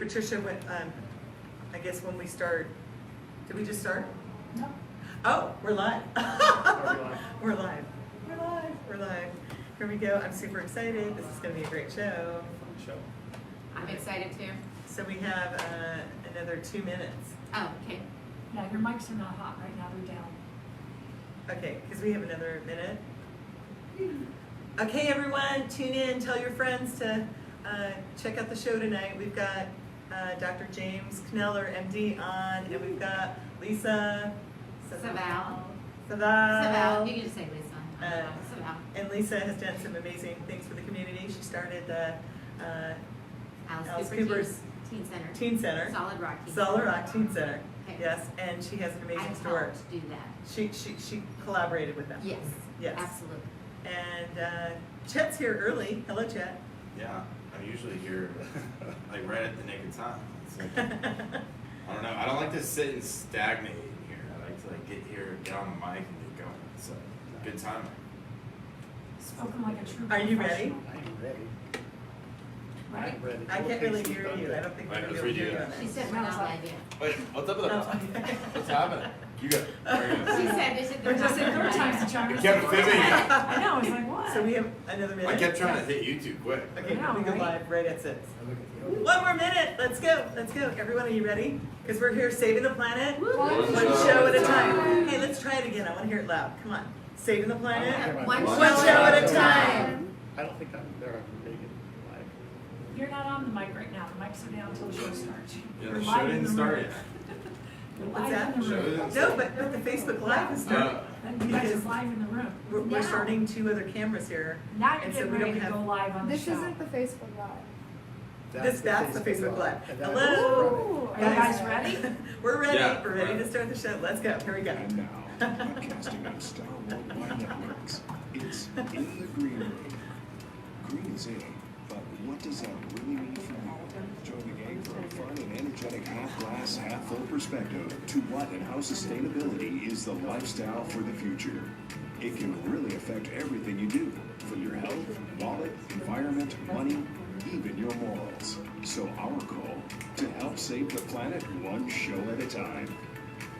Patricia, when, I guess when we start, did we just start? No. Oh, we're live. We're live. We're live. Here we go. I'm super excited. This is going to be a great show. Fun show. I'm excited too. So we have another 2 minutes. Oh, okay. Yeah, your mics are not hot right now, they're down. Okay, because we have another minute. Okay, everyone, tune in. Tell your friends to check out the show tonight. We've got Dr. James Kneller, M.D. on, and we've got Lisa Saval. You can just say Lisa. Saval. And Lisa has done some amazing things for the community. She started the Alice Cooper's Teen Center. Solid Rock Teen Center. Okay. Yes, and she has an amazing I story. helped do that. She collaborated with them. Yes. Yes. Absolutely. And Chet's here early. Hello, Chet. Yeah, I'm usually here like right at the nick of time. It's like, I don't know. I don't like to sit and stagnate in here. I like to get here, get on the mic, and get going. It's a good time. Spoken like a true Are you ready? professional. I am ready. Ready? I'm ready. I can't really hear you. I don't think Wait, we're let's able to hear redo you that. on She this. said we're not live yet. Wait, what's up with that? Oh, okay. What's happening? You go. She said this is the I said third time's the charm. I kept fibbing. I know, I was like, what? So we have another minute. I kept trying to hit you too quick. Okay, I know, we go right? live right at 6. I look at the other. One more minute. Let's go. Let's go. Everyone, are you ready? Because we're here saving the planet. One One show at a time. Hey, let's try it again. I want to hear it loud. Come on. Saving the planet. One One show at a time. I don't think I'm there on Regan live. You're not on the mic right now, the mics are down until the show starts. Yeah, You're the show live in didn't the start room. yet. You're What's live that? in the Show room. didn't No, start. but the Facebook Live is starting. Then you guys are live in the room. We're Now. starting 2 other cameras here. Now you're And so getting we ready don't to go have. live on the This show. isn't the Facebook Live. That's the Facebook Live. And then Hello. Ooh, Are you guys ready? We're ready. Yeah. We're ready to start the show. Let's go. Here we go. And now, broadcasting on Star Worldwide Networks, it's In the Green Room. Green is in, but what does that really mean for you? Join the gang for a fun and energetic half-glass, half-full perspective to what and how sustainability is the lifestyle for the future. It can really affect everything you do, from your health, wallet, environment, money, even your morals. So our goal, to help save the planet one show at a time.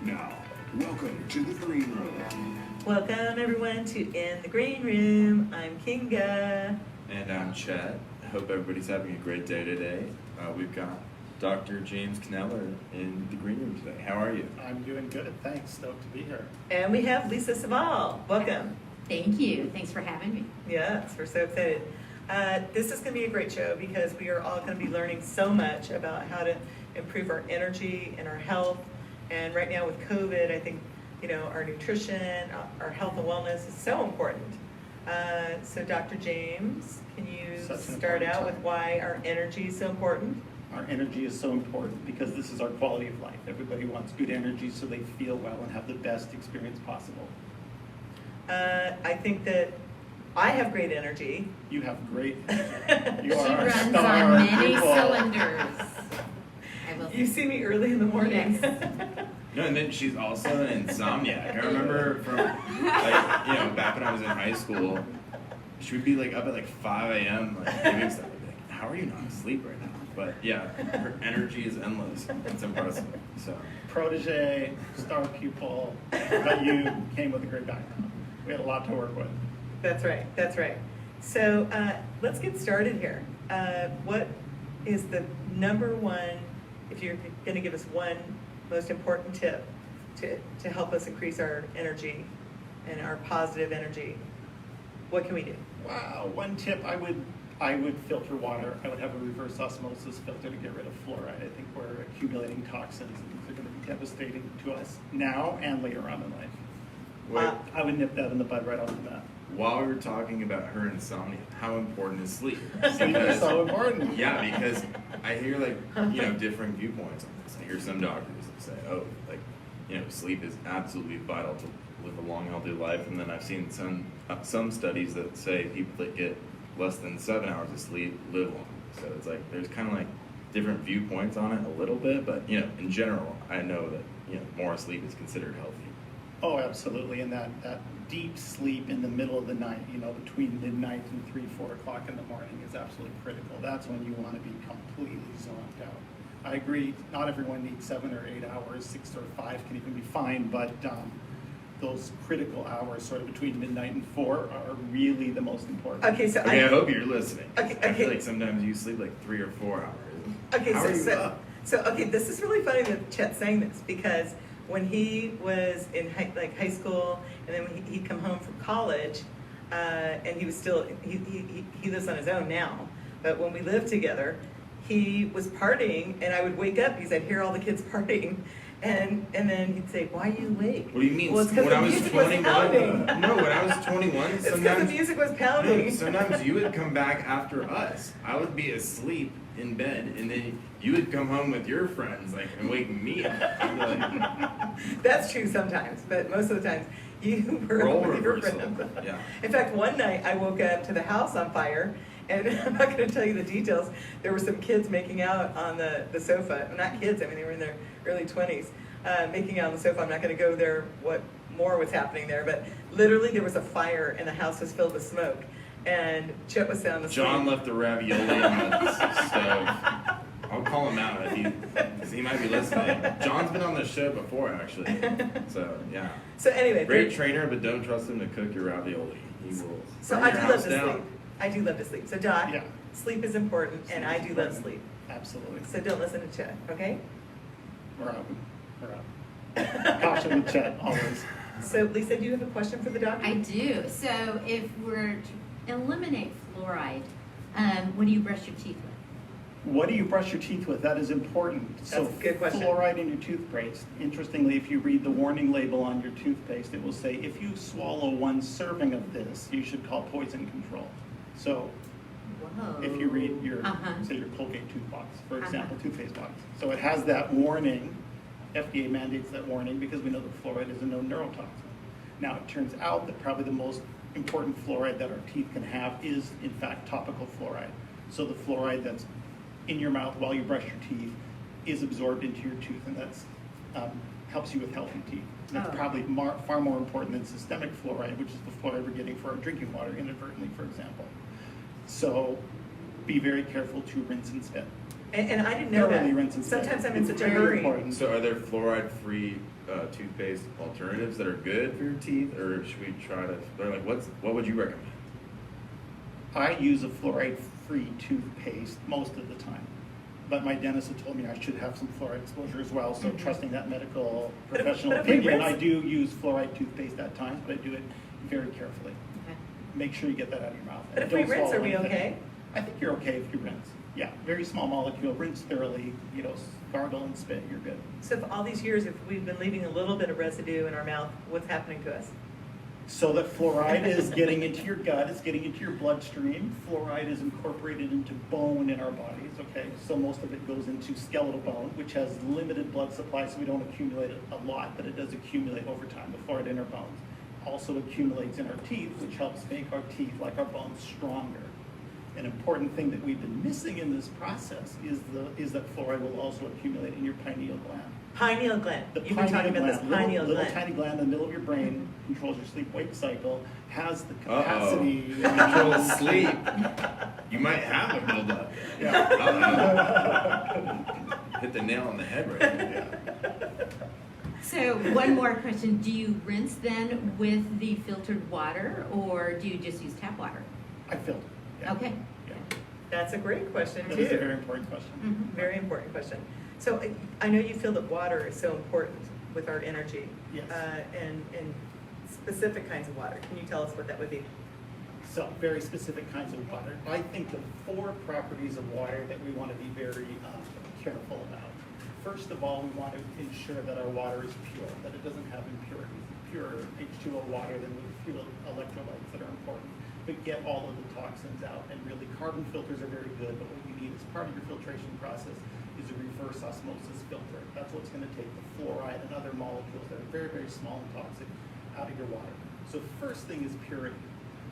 Now, welcome to the Green Room. Welcome everyone to In the Green Room. I'm Kinga. And I'm Chet. I hope everybody's having a great day today. We've got Dr. James Kneller in the green room today. How are you? I'm doing good. Thanks. Stoked to be here. And we have Lisa Saval. Welcome. Thank you. Thanks for having me. Yes, we're so excited. This is going to be a great show because we are all going to be learning so much about how to improve our energy and our health. And right now with COVID, I think, our nutrition, our health and wellness is so important. So Dr. James, can you Such an start important out with time. why our energy is so important? Our energy is so important because this is our quality of life. Everybody wants good energy so they feel well and have the best experience possible. I think that I have great energy. You have great energy. She You are a runs star on many pupil. cylinders. I will You see me early in the morning. Yes. No, and then she's also an insomniac. I remember from back when I was in high school, she would be up at 5 a.m. doing stuff. I'd be like, how are you not asleep right now? But yeah, her energy is endless. It's impressive. So Protege, star pupil, but you came with a great background. We had a lot to work with. That's right. That's right. So let's get started here. What is the number one, if you're going to give us one most important tip to help us increase our energy and our positive energy, what can we do? Wow, one tip, I would filter water. I would have a reverse osmosis filter to get rid of fluoride. I think we're accumulating toxins and these are going to be devastating to us now and later on in life. I would nip that in the bud right off the bat. while we were talking about her insomnia, how important is sleep? Sleep is so important. Yeah, because I hear different viewpoints on this. I hear some doctors that say, sleep is absolutely vital to live a long, healthy life. And then I've seen some studies that say people that get less than 7 hours of sleep live long. So it's there's kind of different viewpoints on it a little bit, but in general, I know that more sleep is considered healthy. Oh, absolutely. And that deep sleep in the middle of the night, between midnight and 3, 4 o'clock in the morning is absolutely critical. That's when you want to be completely zoned out. I agree. Not everyone needs 7 or 8 hours. 6 or 5 can even be fine, but those critical hours, sort of between midnight and 4, are really the most important. Okay, so Okay, I hope you're listening. Okay, I feel okay. like sometimes you sleep like 3 or 4 hours. Okay, How are you up? so okay, this is really funny that Chet's saying this, because when he was in high school, and then when he'd come home from college, and he was still, he lives on his own now, but when we lived together, he was partying, and I would wake up because I'd hear all the kids partying, and then he'd say, "Why are you awake?" What do you mean? Well, it's 'cause when the I was music was 21? pounding. No, when I was 21, It's because the sometimes music was pounding. No, sometimes you would come back after us. I would be asleep in bed, and then you would come home with your friends, like, and wake me up. I'd be like, That's true sometimes, but most of the times you were Role with your reversal, friends. yeah. In fact, one night I woke up to the house on fire, and I'm not going to tell you the details. There were some kids making out on the sofa. Well, not kids, I mean, they were in their early 20s, making out on the sofa. I'm not going to go there, what more was happening there, but literally there was a fire and the house was filled with smoke. And Chet was sound asleep. John left the ravioli on the stove. I'll call him out because he might be listening. John's been on the show before, actually. So, yeah. So anyway. Great trainer, but don't trust him to cook your ravioli. He will So burn I your do house love to down. sleep. I do love to sleep. So Doc, Yeah. sleep is important, and I do love Important. sleep. Absolutely. So don't listen to Chet, okay? We're out. We're out. Caution with Chet, always. So Lisa, do you have a question for the doctor? I do. So if we're to eliminate fluoride, what do you brush your teeth with? What do you brush your teeth with? That is important. That's a good question. Fluoride in your toothpaste. Interestingly, if you read the warning label on your toothpaste, it will say, if you swallow 1 serving of this, you should call poison control. So Whoa. if you read your, say your Colgate tooth box, for example, toothpaste box. So it has that warning. FDA mandates that warning because we know that fluoride is a known neurotoxin. Now, it turns out that probably the most important fluoride that our teeth can have is, in fact, topical fluoride. So the fluoride that's in your mouth while you brush your teeth is absorbed into your tooth, and that's helps you with healthy teeth. That's probably far more important than systemic fluoride, which is the fluoride we're getting for our drinking water inadvertently, for example. So be very careful to rinse and spit. And I didn't know Thoroughly rinse that. and spit. Sometimes I'm in It's such a very hurry. important. So are there fluoride-free toothpaste alternatives that are good for your teeth, or should we try to, or like, what would you recommend? I use a fluoride-free toothpaste most of the time, but my dentist had told me I should have some fluoride exposure as well, so trusting that medical professional but if we opinion, rinse- I do use fluoride toothpaste at times, but I do it very carefully. Okay. Make sure you get that out of your mouth. But and if we don't rinse, swallow are we anything. okay? I think you're okay if you rinse. Yeah, very small molecule, rinse thoroughly, gargle and spit, you're good. So for all these years, if we've been leaving a little bit of residue in our mouth, what's happening to us? So that fluoride is getting into your gut, it's getting into your bloodstream. Fluoride is incorporated into bone in our bodies, okay? So most of it goes into skeletal bone, which has limited blood supply, so we don't accumulate it a lot, but it does accumulate over time, the fluoride in our bones. Also accumulates in our teeth, which helps make our teeth, like our bones, stronger. An important thing that we've been missing in this process is that fluoride will also accumulate in your pineal gland. Pineal gland. The You've been talking about this pineal little gland. tiny gland in the middle of your brain, controls your sleep-wake cycle, has the capacity. Control sleep. You might have a buildup. Yeah. Hit the nail on the head right there. Yeah. So one more question. Do you rinse then with the filtered water, or do you just use tap water? I filter. Yeah. Okay. Yeah. That's a great question, That is a too. very important question. Mhm. Very important question. So I know you feel that water is so important with our energy. Yes. And specific kinds of water. Can you tell us what that would be? So, very specific kinds of water. I think the 4 properties of water that we want to be very careful about. First of all, we want to ensure that our water is pure, that it doesn't have impurities. Pure H2O water, then with few electrolytes that are important, but get all of the toxins out. And really, carbon filters are very good, but what you need as part of your filtration process is a reverse osmosis filter. That's what's going to take the fluoride and other molecules that are very, very small and toxic out of your water. So first thing is purity.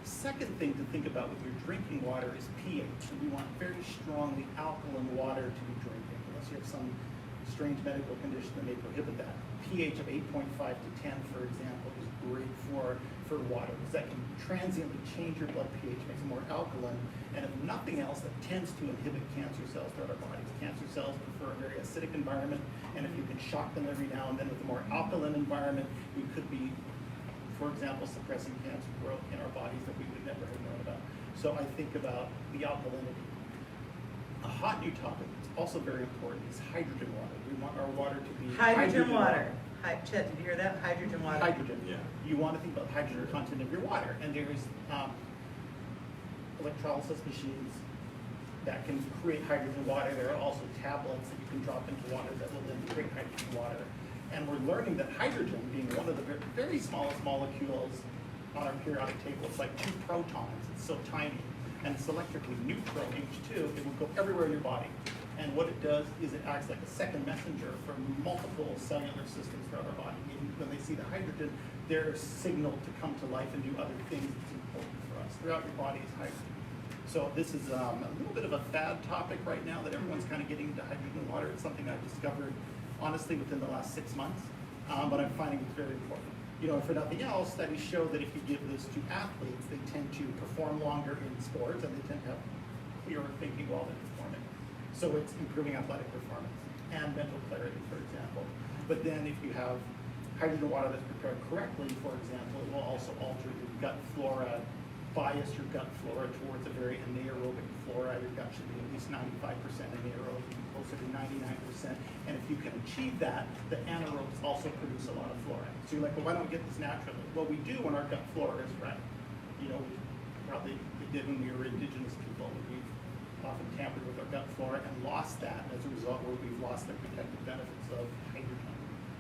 Second thing to think about with your drinking water is pH. And we want very strongly alkaline water to be drinking, unless you have some strange medical condition that may prohibit that. pH of 8.5 to 10, for example, is great for water, because that can transiently change your blood pH, makes it more alkaline, and if nothing else, that tends to inhibit cancer cells throughout our bodies. cancer cells prefer a very acidic environment, and if you can shock them every now and then with a more alkaline environment, we could be, for example, suppressing cancer growth in our bodies that we would never have known about. So I think about the alkalinity. A hot new topic that's also very important is hydrogen water. We want our water to be Hydrogen water. Chet, did you hear that? Hydrogen water. Hydrogen. Yeah. You want to think about the hydrogen content of your water, and there's electrolysis machines that can create hydrogen water. There are also tablets that you can drop into water that will then create hydrogen water. And we're learning that hydrogen, being one of the very, very smallest molecules on our periodic table, it's like 2 protons. It's so tiny, and it's electrically neutral, H2. It will go everywhere in your body. And what it does is it acts like a second messenger for multiple cellular systems throughout our body. Meaning when they see the hydrogen, they're signaled to come to life and do other things that's important for us. Throughout your body is hydrogen. So this is a little bit of a fad topic right now that everyone's kind of getting into hydrogen water. It's something I've discovered, honestly, within the last 6 months, but I'm finding it's very important. You know, for nothing else, studies show that if you give this to athletes, they tend to perform longer in sports, and they tend to have clearer thinking while they're performing. So it's improving athletic performance and mental clarity, for example. But then if you have hydrogen water that's prepared correctly, for example, it will also alter your gut flora, bias your gut flora towards a very anaerobic flora. Your gut should be at least 95% anaerobic, closer to 99%. And if you can achieve that, the anaerobes also produce a lot of fluoride. So you're like, well, why don't we get this naturally? Well, we do when our gut flora is right. You know, we did when we were indigenous people. We've often tampered with our gut flora and lost that. As a result, we've lost the protective benefits of hydrogen.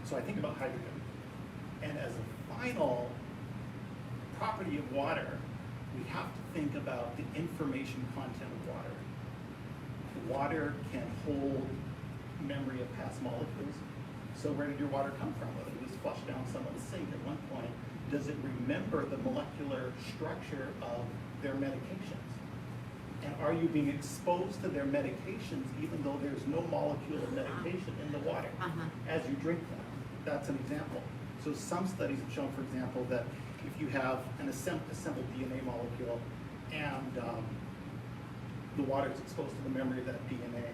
So I think about hydrogen. And as a final property of water, we have to think about the information content of water. Water can hold memory of past molecules. So where did your water come from? Whether it was flushed down someone's sink at one point, does it remember the molecular structure of their medications? And are you being exposed to their medications even though there's no molecule of medication in the water as you drink them? That's an example. So some studies have shown, for example, that if you have an assembled DNA molecule and the water is exposed to the memory of that DNA,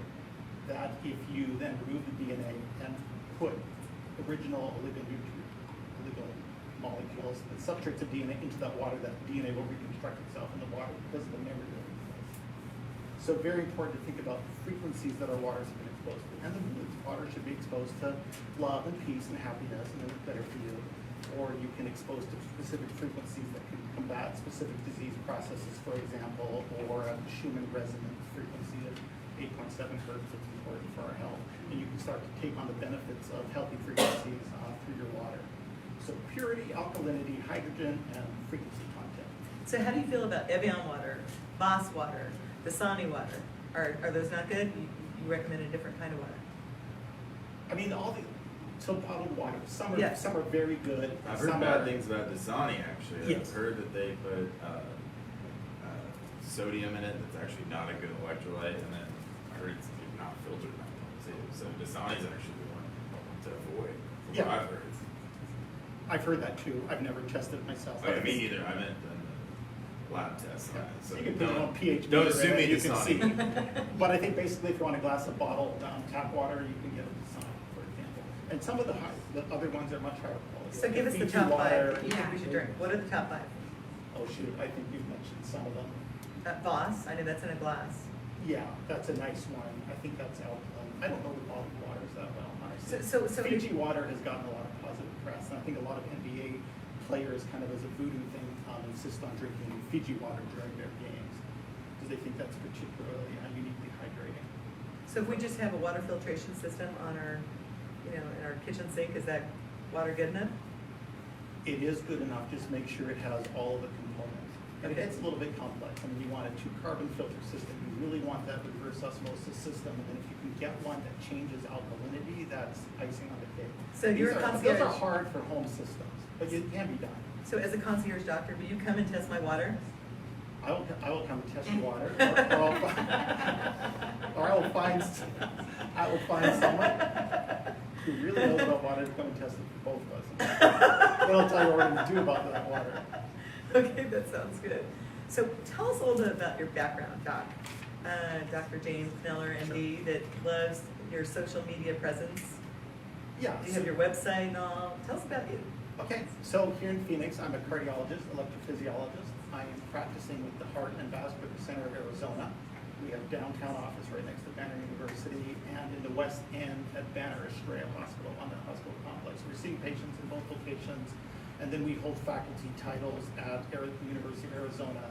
that if you then remove the DNA and put original oligo molecules, the substrates of DNA into that water, that DNA will reconstruct itself in the water because of the memory that it has. So very important to think about the frequencies that our waters have been exposed to. And the moods. Water should be exposed to love and peace and happiness, and then it's better for you. Or you can expose to specific frequencies that can combat specific disease processes, for example, or a Schumann resonance frequency of 8.7 hertz that's important for our health. And you can start to take on the benefits of healthy frequencies through your water. So purity, alkalinity, hydrogen, and frequency content. So how do you feel about Evian water, Voss water, Dasani water? Are those not good? You recommend a different kind of water? I mean, so bottled water. Some are Yes. some are very good. I've heard some bad are- things about Dasani, actually. Yes. I've heard that they put sodium in it that's actually not a good electrolyte, and then I heard it's not filtered that well too. So Dasani's actually the one to avoid, from Yeah. what I've heard. I've heard that too. I've never tested it myself. I mean, me either. I meant the lab test on Yeah. it. So You can put it on PhD. don't assume me you can see. Dasani. But I think basically if you want a glass of bottled tap water, you can get it with Dasani, for example. And some of the other ones are much higher quality. So give us the Fiji top water. 5 that you think we should drink. What are the top 5? Oh shoot, I think you've mentioned some of them. Voss, I know that's in a glass. Yeah, that's a nice one. I think that's alkaline. I don't know the bottled waters that well, honestly. So Fiji water has gotten a lot of positive press, and I think a lot of NBA players kind of as a voodoo thing insist on drinking Fiji water during their games because they think that's particularly uniquely hydrating. So if we just have a water filtration system on our, in our kitchen sink, is that water good enough? It is good enough, just make sure it has all of the components. And Okay. it's a little bit complex. I mean, you want a 2-carbon filter system. You really want that reverse osmosis system. And then if you can get one that changes alkalinity, that's icing on the cake. So you're a Those concierge. are hard for home systems, but it can be done. So as a concierge doctor, will you come and test my water? I will come and test your water, or I will find someone who really knows about water to come and test it for both of us. They'll tell you what we're going to do about that water. Okay, that sounds good. So tell us a little bit about your background, Doc. Dr. James Kneller, MD, that loves your social media presence. Yeah. You have your website and all. Tell us about you. Okay, so here in Phoenix, I'm a cardiologist, electrophysiologist. I am practicing with the Heart and Vascular Center of Arizona. We have downtown office right next to Banner University, and in the West End at Banner Estrella Hospital on the hospital complex. We're seeing patients in both locations, and then we hold faculty titles at the University of Arizona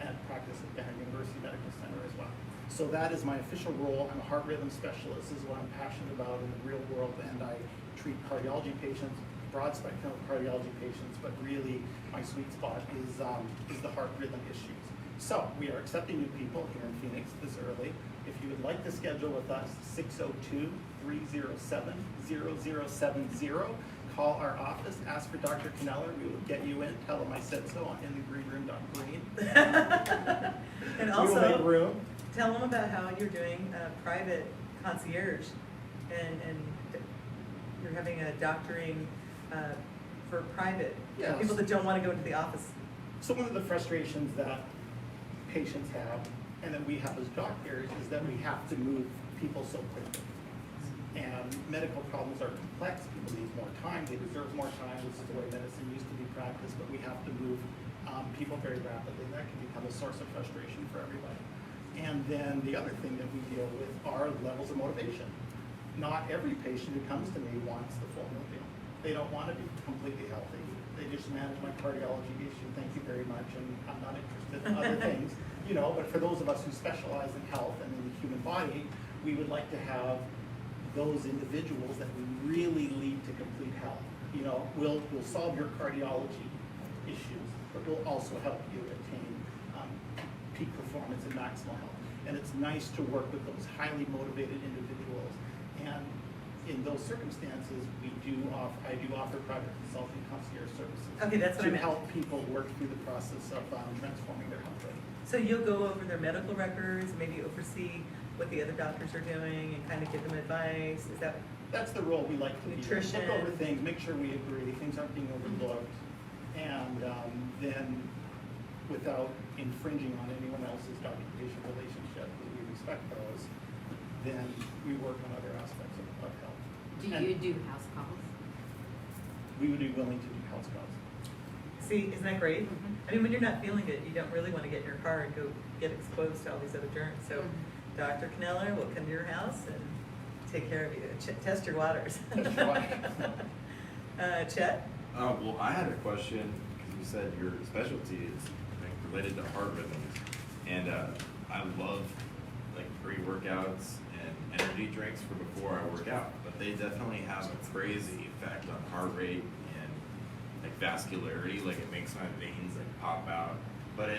and practice at Banner University Medical Center as well. So that is my official role. I'm a heart rhythm specialist. This is what I'm passionate about in the real world, and I treat cardiology patients, broad spectrum of cardiology patients, but really my sweet spot is the heart rhythm issues. So we are accepting new people here in Phoenix this early. If you would like to schedule with us, 602-307-0070. Call our office, ask for Dr. Kneller. We will get you in. Tell him I said so on inthegreenroom.green. And We will make also, room. tell them about how you're doing private concierge, and you're having a doctoring for private, Yes. people that don't want to go into the office. So one of the frustrations that patients have and that we have as doctors is that we have to move people so quickly. And medical problems are complex, people need more time, they deserve more time, this is the way medicine used to be practiced, but we have to move people very rapidly, and that can become a source of frustration for everybody. And then the other thing that we deal with are levels of motivation. Not every patient who comes to me wants the full meal deal. They don't want to be completely healthy. They just manage my cardiology issue, thank you very much, and I'm not interested in other things. You know, but for those of us who specialize in health and in the human body, we would like to have those individuals that we really lead to complete health. You know, we'll solve your cardiology issues, but we'll also help you attain peak performance and maximal health. And it's nice to work with those highly motivated individuals. And in those circumstances, I do offer private consulting concierge services. Okay, that's what I to meant. help people work through the process of transforming their health rate. So you'll go over their medical records, maybe oversee what the other doctors are doing and kind of give them advice, is that? That's the role we like to be. Nutrition. Look over things, make sure we agree, things aren't being overlooked, and then without infringing on anyone else's doctor-patient relationship, we respect those, then we work on other aspects of health. Do And you do house calls? we would be willing to do house calls. See, isn't that great? I mean, when you're not feeling good, you don't really want to get in your car and go get exposed to all these other germs. So Dr. Kneller will come to your house and take care of you, test your waters. Test your waters. Chet? Well, I had a question, because you said your specialty is related to heart rhythms, and I love like pre-workouts and energy drinks for before I work out, but they definitely have a crazy effect on heart rate and like vascularity, like it makes my veins like pop out, but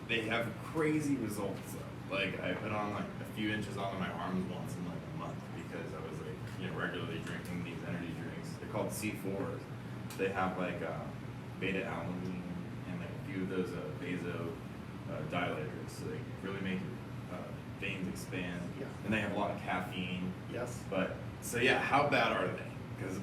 they have crazy results though. Like I put on like a few inches on my arms once in like a month because I was like regularly drinking these energy drinks. They're called C4s. They have like beta alanine and like a few of those vasodilators, so they really make your veins expand. Yeah. And they have a lot of caffeine. Yes. But so yeah, how bad are they? Because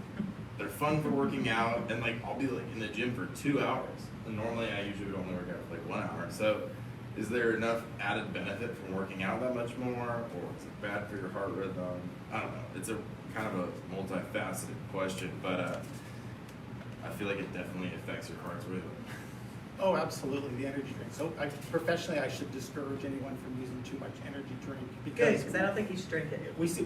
they're fun for working out, and like I'll be like in the gym for 2 hours, and normally I usually would only work out for like 1 hour. So is there enough added benefit from working out that much more, or is it bad for your heart rhythm? I don't know. It's a kind of a multifaceted question, but I feel like it definitely affects your heart's rhythm. Oh, absolutely, the energy drink. So professionally, I should discourage anyone from using too much energy drink Good, because because I don't think you should drink it. we see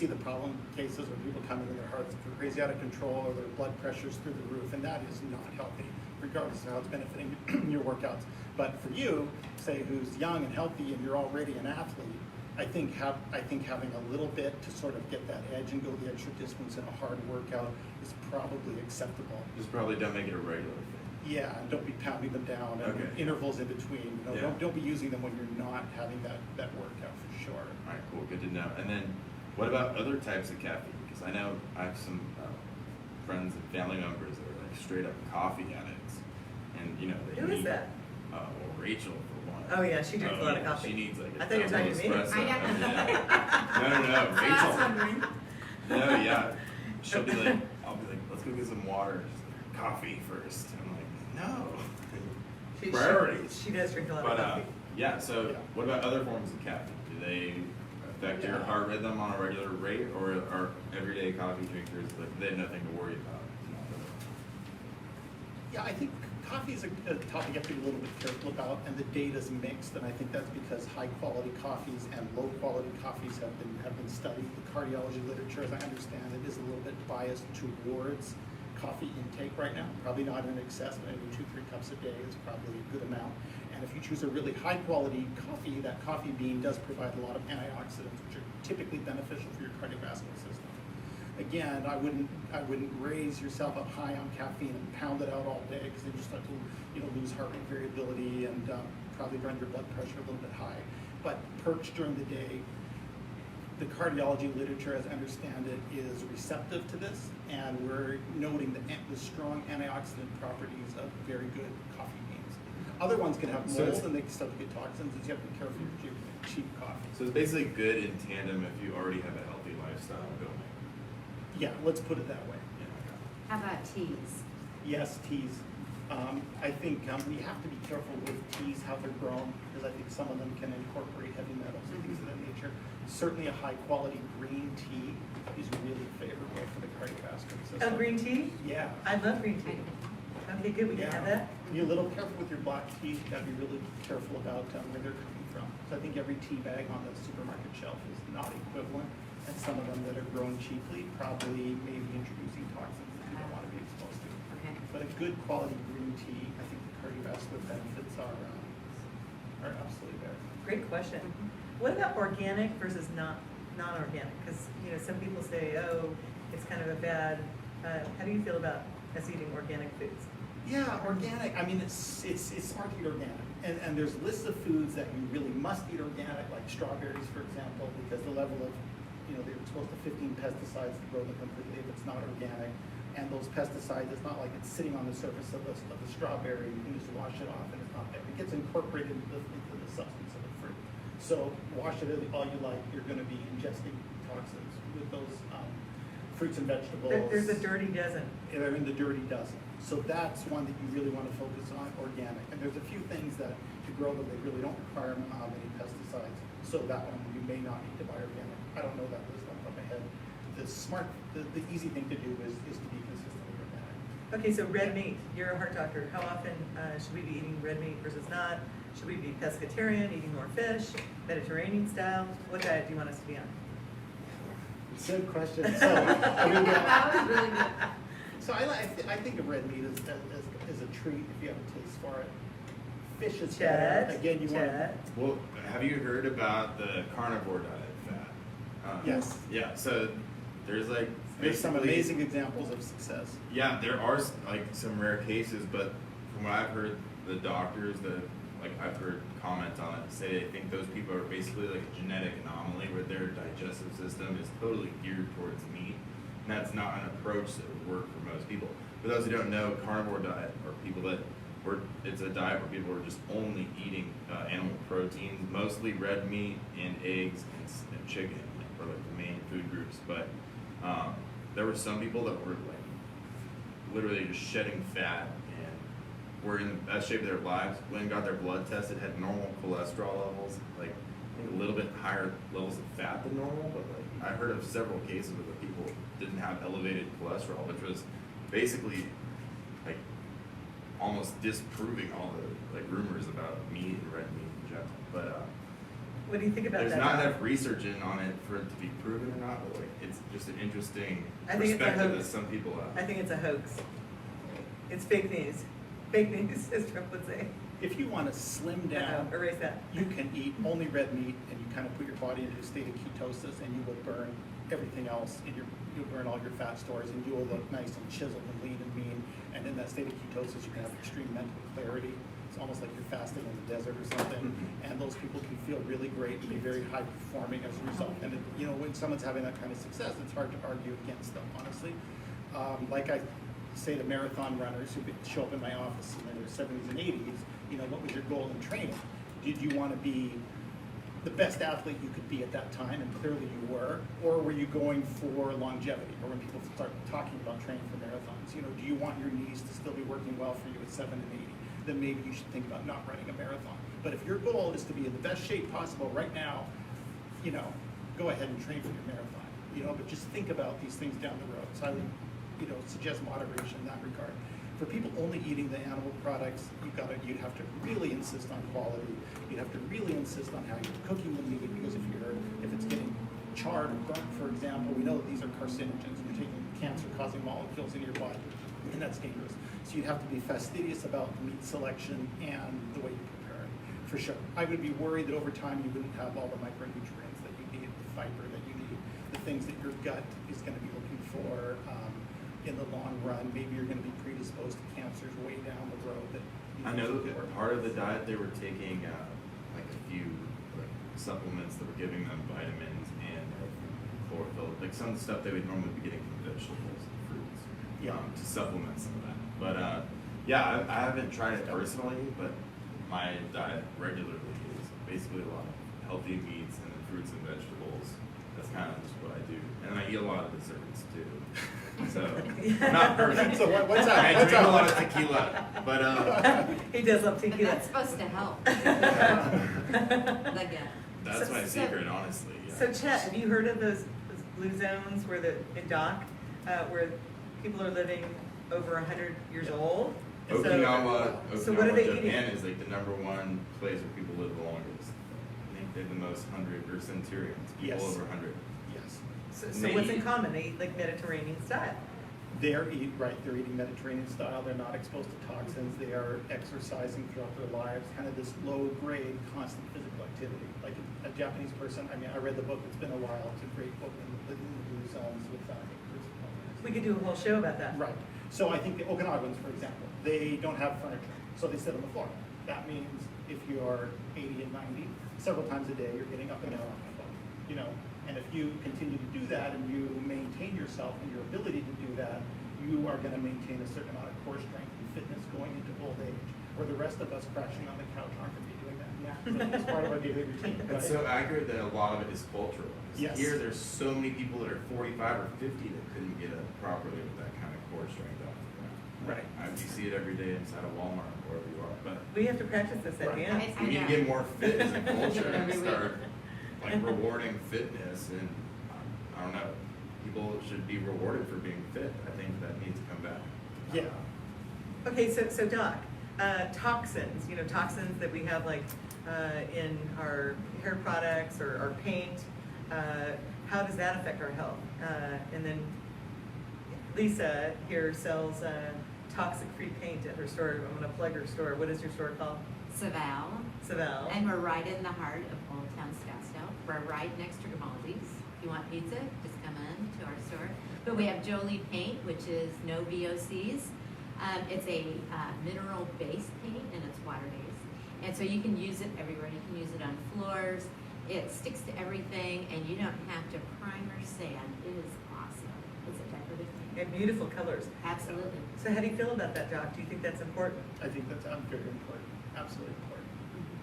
the problem cases where people come in and their hearts are crazy out of control or their blood pressure's through the roof, and that is not healthy, regardless of how it's benefiting your workouts. But for you, say who's young and healthy and you're already an athlete, I think having a little bit to sort of get that edge and go the extra distance in a hard workout is probably acceptable. Just probably don't make it a regular thing. Yeah, and don't be pounding them down and Okay. intervals in between. You know, Yeah. don't be using them when you're not having that workout for sure. All right, cool, good to know. And then, what about other types of caffeine? Because I know I have some friends and family members that are like straight up coffee addicts, and they Who is need- that? Well, Rachel for one. Oh, yeah, she drinks a lot of coffee. She needs like a I thought you were double talking to me. espresso. I know. No, So I was wondering. Rachel. No, yeah. She'll be like, I'll be like, let's go get some water. She's like, coffee first. And I'm like, no. She Priorities. does drink a lot But of coffee. Yeah, so Yeah. what about other forms of caffeine? Do they affect your Yeah. heart rhythm on a regular rate, or are everyday coffee drinkers, like, they have nothing to worry about? Yeah, I think coffee is a topic you have to be a little bit careful about, and the data's mixed, and I think that's because high-quality coffees and low-quality coffees have been studied. The cardiology literature, as I understand it, is a little bit biased towards coffee intake right now. Probably not in excess, but maybe 2-3 cups a day is probably a good amount. And if you choose a really high-quality coffee, that coffee bean does provide a lot of antioxidants, which are typically beneficial for your cardiovascular system. Again, I wouldn't raise yourself up high on caffeine and pound it out all day, because then you start to lose heart rate variability and probably run your blood pressure a little bit high. But perch during the day, the cardiology literature, as I understand it, is receptive to this, and we're noting the strong antioxidant properties of very good coffee beans. Other ones can have So mold and they can start to get toxins, and you have to be careful if you're cheap coffee. So it's basically good in tandem if you already have a healthy lifestyle going. Yeah, let's put it that way. How about teas? Yes, teas. I think we have to be careful with teas, how they're grown, because I think some of them can incorporate heavy metals and things of that nature. Certainly a high-quality green tea is really favorable for the cardiovascular system. Oh, green tea? Yeah. I love green tea. Okay, good, we can have that. Be a little careful with your black teas. You gotta be really careful about where they're coming from. So I think every tea bag on the supermarket shelf is not equivalent, and some of them that are grown cheaply probably may be introducing toxins that you don't want to be exposed to. Okay. But a good quality green tea, I think the cardiovascular benefits are absolutely there. Great question. What about organic versus non-organic? Because, some people say, oh, it's kind of a bad, how do you feel about us eating organic foods? Yeah, organic. I mean, it's smart to eat organic, and there's lists of foods that you really must eat organic, like strawberries, for example, because the level of, they're exposed to 15 pesticides to grow them completely if it's not organic, and those pesticides, it's not like it's sitting on the surface of the strawberry. You can just wash it off, and it's not there. It gets incorporated into the substance of the fruit. So wash it all you like. You're going to be ingesting toxins with those fruits and vegetables. There's a dirty dozen. They're in the dirty dozen. So that's one that you really want to focus on, organic. And there's a few things that to grow them, they really don't require many pesticides. So that one you may not need to buy organic. I don't know that list off the top of my head. The easy thing to do is to be consistent with organic. Okay, so red meat, you're a heart doctor. How often should we be eating red meat versus not? Should we be pescatarian, eating more fish, Mediterranean style? What diet do you want us to be on? Good question. So, That was really good. so I think of red meat as a treat if you have a taste for it. Fish is Chet, better. Again, you want Chet. Well, have you heard about the carnivore diet fad? Yes. Yeah, so there's like There's some basically- amazing examples of success. Yeah, there are like some rare cases, but from what I've heard, the doctors that I've heard comment on it say they think those people are basically like a genetic anomaly where their digestive system is totally geared towards meat, and that's not an approach that would work for most people. For those who don't know, carnivore diet are people that it's a diet where people are just only eating animal proteins, mostly red meat and eggs and chicken are like the main food groups. But there were some people that were like literally just shedding fat and were in the best shape of their lives. Went and got their blood tested, had normal cholesterol levels, like I think a little bit higher levels of fat than normal. But like I heard of several cases where the people didn't have elevated cholesterol, which was basically like almost disproving all the like rumors about meat and red meat in general. But What do you think about there's that? not enough research on it for it to be proven or not. But like it's just an interesting I think it's a perspective that hoax. some people have. I think it's a hoax. It's fake news. Fake news, as Trump would say. If you want to slim down, Erase that. you can eat only red meat, and you kind of put your body into a state of ketosis, and you will burn everything else, and you'll burn all your fat stores, and you will look nice and chiseled and lean and mean. And in that state of ketosis, you can have extreme mental clarity. It's almost like you're fasting in the desert or something. And those people can feel really great and be very high performing as a result. And when someone's having that kind of success, it's hard to argue against them, honestly. Like I say to marathon runners who show up in my office in their 70s and 80s, what was your goal in training? Did you want to be the best athlete you could be at that time, and clearly you were, or were you going for longevity, or when people start talking about training for marathons, do you want your knees to still be working well for you at 7 and 80? Then maybe you should think about not running a marathon. But if your goal is to be in the best shape possible right now, you know, go ahead and train for your marathon, you know, but just think about these things down the road. So I would, you know, suggest moderation in that regard. For people only eating the animal products, you'd have to really insist on quality. You'd have to really insist on how you're cooking the meat, because if it's getting charred or burnt, for example, we know that these are carcinogens. You're taking cancer-causing molecules into your body, and that's dangerous. So you'd have to be fastidious about the meat selection and the way you prepare it, for sure. I would be worried that over time you wouldn't have all the micronutrients that you need, the fiber that you need, the things that your gut is going to be looking for in the long run. Maybe you're going to be predisposed to cancers way down the road. I know that part of the diet they were taking like a few like supplements that were giving them vitamins and chlorophyll, like some stuff they would normally be getting from vegetables and fruits, to supplement some of that. But yeah, I haven't tried it personally, but my diet regularly is basically a lot of healthy meats and then fruits and vegetables. That's kind of just what I do, and I eat a lot of desserts too. So not perfect. So what's that? I drink a lot of tequila, but He does love tequila. That's supposed to help. Like that's my secret, honestly. Yeah. So Chet, have you heard of those blue zones where in Doc, where people are living over 100 years old? Okinawa, what are they Japan eating? is like the #1 place where people live the longest. I think they're the most 100 or centurions, people Yes. over 100. Yes. So what's in common? They eat like Mediterranean style. They're eating Mediterranean style. They're not exposed to toxins. They are exercising throughout their lives, kind of this low-grade, constant physical activity. Like a Japanese person, I mean, I read the book. It's been a while. It's a great book. Living in the blue zones with We could do a whole show about that. Right. So I think the Okinawans, for example, they don't have furniture, so they sit on the floor. That means if you're 80 and 90, several times a day, you're getting up and down off the floor. You know, and if you continue to do that and you maintain yourself and your ability to do that, you are going to maintain a certain amount of core strength and fitness going into old age. Where the rest of us crashing on the couch aren't going to be doing that. Yeah, it's part of our daily routine. It's so accurate that a lot of it is cultural. Yes. Here, there's so many people that are 45 or 50 that couldn't get up properly with that kind of core strength off the ground. Right. You see it every day inside of Walmart or wherever you are. But We have to practice this at Right. dance. we need to get more fit as a culture and Every week. start like rewarding fitness, and I don't know, people should be rewarded for being fit. I think that needs to come back. Yeah. Okay, so Doc, toxins, toxins that we have like in our hair products or our paint, how does that affect our health? And then Lisa here sells toxic-free paint at her store. I'm gonna plug her store. What is your store called? Saval. Saval. And we're right in the heart of Old Town Scottsdale. We're right next to Grimaldi's. If you want pizza, just come in to our store. But we have Jolie Paint, which is no VOCs. It's a mineral-based paint and it's water-based. And so you can use it everywhere. You can use it on floors. It sticks to everything and you don't have to prime or sand. It is awesome. It's a decorative paint. And beautiful colors. Absolutely. So how do you feel about that, Doc? Do you think that's important? I think that's very important, absolutely important.